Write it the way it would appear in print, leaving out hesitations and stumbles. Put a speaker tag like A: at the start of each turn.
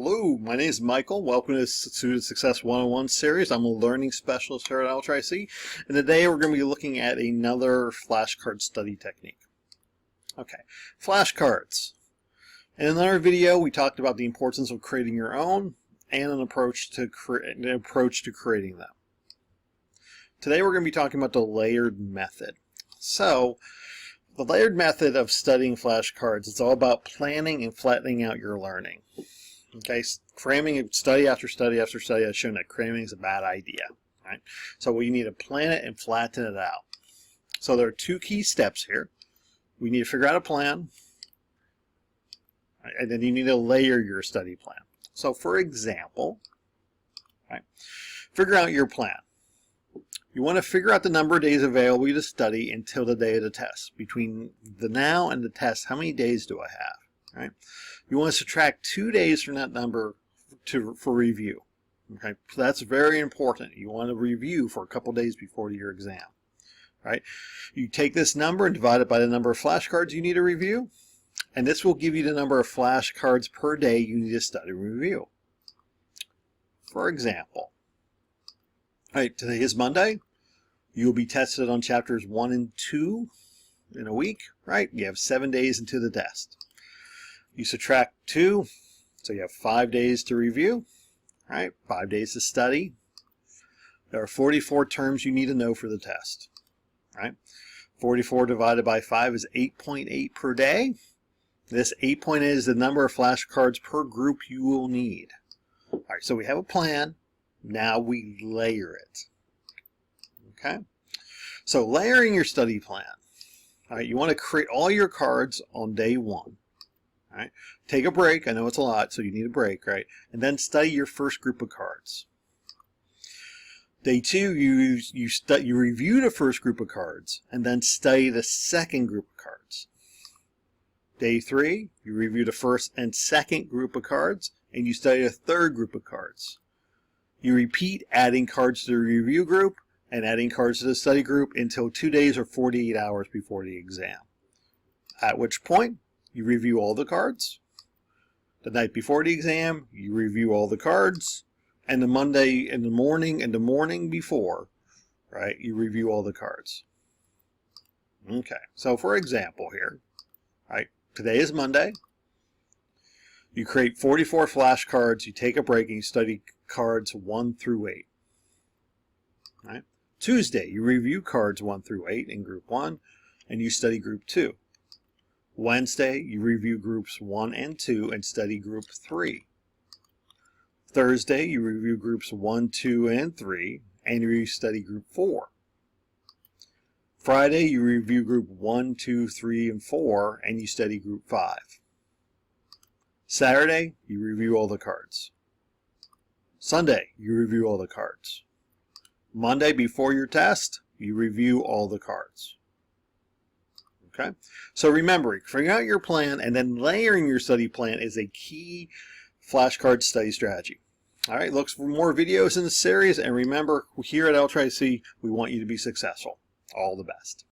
A: Hello, my name is Michael. Welcome to the Student Success 101 series. I'm a learning specialist here at LCCC, and today we're going to be looking at another flashcard study technique. Okay, flashcards. In another video, we talked about the importance of creating your own and an approach to creating them. Today we're going to be talking about the layered method. So, the layered method of studying flashcards is all about planning and flattening out your learning. Okay, cramming study after study after study has shown that cramming is a bad idea. Right? So we need to plan it and flatten it out. So there are two key steps here. We need to figure out a plan, right? And then you need to layer your study plan. So for example, right, figure out your plan. You want to figure out the number of days available to study until the day of the test. Between the now and the test, how many days do I have? Right? You want to subtract 2 days from that number for review. Okay, so that's very important. You want to review for a couple days before your exam. Right? You take this number and divide it by the number of flashcards you need to review, and this will give you the number of flashcards per day you need to study and review. For example, right, today is Monday. You'll be tested on chapters 1 and 2 in a week. Right? You have 7 days into the test. You subtract 2, so you have 5 days to review, right? 5 days to study. There are 44 terms you need to know for the test, right? 44 divided by 5 is 8.8 per day. This 8.8 is the number of flashcards per group you will need. All right, so we have a plan. Now we layer it. Okay? So layering your study plan. All right, you want to create all your cards on day 1. Right? Take a break. I know it's a lot, so you need a break, right? And then study your first group of cards. Day 2, you review the first group of cards and then study the second group of cards. Day 3, you review the first and second group of cards and you study the third group of cards. You repeat adding cards to the review group and adding cards to the study group until 2 days or 48 hours before the exam. At which point, you review all the cards. The night before the exam, you review all the cards. And the Monday in the morning and the morning before, right, you review all the cards. Okay, so for example here, right, today is Monday. You create 44 flashcards, you take a break, and you study cards 1 through 8. Right? Tuesday, you review cards 1 through 8 in group 1, and you study group 2. Wednesday, you review groups 1 and 2 and study group 3. Thursday, you review groups 1, 2, and 3 and you study group 4. Friday, you review group 1, 2, 3, and 4 and you study group 5. Saturday, you review all the cards. Sunday, you review all the cards. Monday, before your test, you review all the cards. Okay? So remember, figuring out your plan and then layering your study plan is a key flashcard study strategy. All right, look for more videos in the series, and remember, here at LCCC, we want you to be successful. All the best.